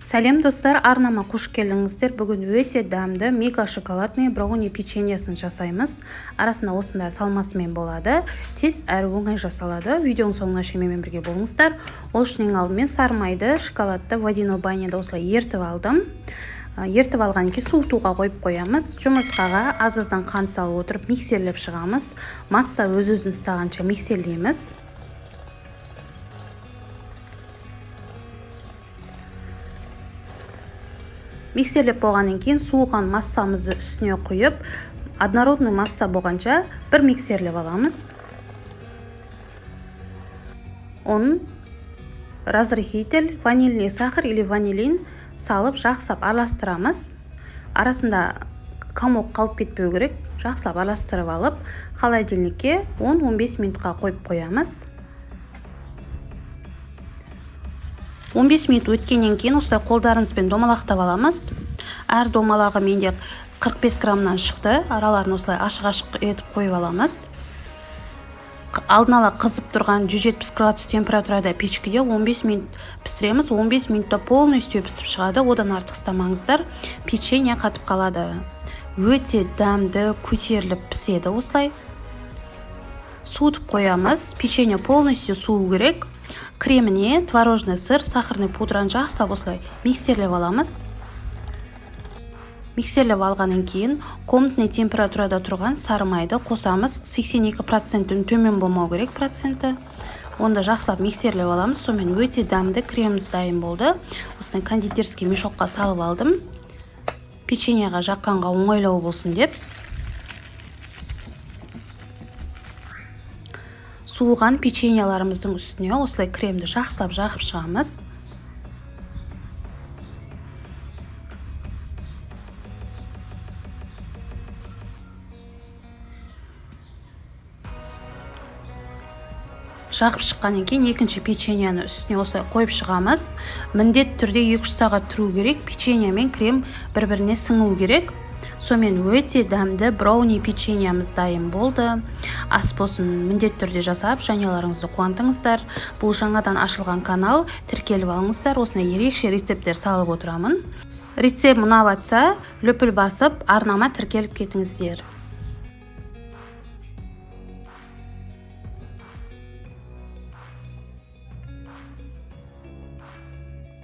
Сәлем достар, арнама қош келдіңіздер. Бүгін өте дәмді мега шоколадный брауни печеньесін жасаймыз. Арасында осындай салмасымен болады. Тез әрі оңай жасалады. Видеоның соңына шейін менімен бірге болыңыздар. Ол үшін ең алдымен сары майды, шоколадты водяной баняда осылай ертіп алдым. Ертіп алғаннан кейін суытуға қойып қоямыз. Жұмыртқаға аз-аздан қант салып отырып миксерлеп шығамыз. Масса өз-өзін ұстағанша миксерлейміз. Миксерлеп болғаннан кейін суыған массамызды үстіне құйып, однородный масса болғанша бір миксерлеп аламыз. Он разрыхитель, ванильный сахар или ванилин салып жақсылап араластырамыз. Арасында комок қалып кетпеу керек. Жақсылап араластырып алып, холодильникке 10-15 минутқа қойып қоямыз. 15 минут өткеннен кейін осылай қолдарымызбен домалақтап аламыз. Әр домалағы менде 45 граммнан шықты. Араларын осылай ашық-ашық етіп қойып аламыз. Алдын ала қызып тұрған 170 градус температурада печкеде 15 минут пісіреміз. 15 минутта полностью пісіп шығады. Одан артық істемеңіздер, печенье қатып қалады. Өте дәмді, көтеріліп піседі осылай. Суытып қоямыз. Печенье полностью суы керек. Креміне творожный сыр, сахарный пудраны жақсылап осылай миксерлеп аламыз. Миксерлеп алғаннан кейін комнатный температурада тұрған сары майды қосамыз. 82%-тен төмен болмау керек проценті. Онда жақсылап миксерлеп аламыз. Сонымен өте дәмді креміміз дайын болды. Осылай кондитерский мешокқа салып алдым. Печеньеға жаққанға оңайлау болсын деп. Суыған печеньеларымыздың үстіне осылай кремді жақсылап жағып шығамыз. Жағып шыққаннан кейін екінші печеньені үстіне осылай қойып шығамыз. Міндет түрде 2-3 сағат тұру керек. Печенье мен крем бір-біріне сіңу керек. Сонымен өте дәмді брауни печеньеміз дайын болды. Ас болсын міндет түрде жасап, жанұяларыңызды қуантыңыздар. Бұл жаңадан ашылған канал, тіркеліп алыңыздар. Осындай ерекше рецепттер салып отырамын. Рецепт ұнап жатса, лүпіл басып, арнама тіркеліп кетіңіздер.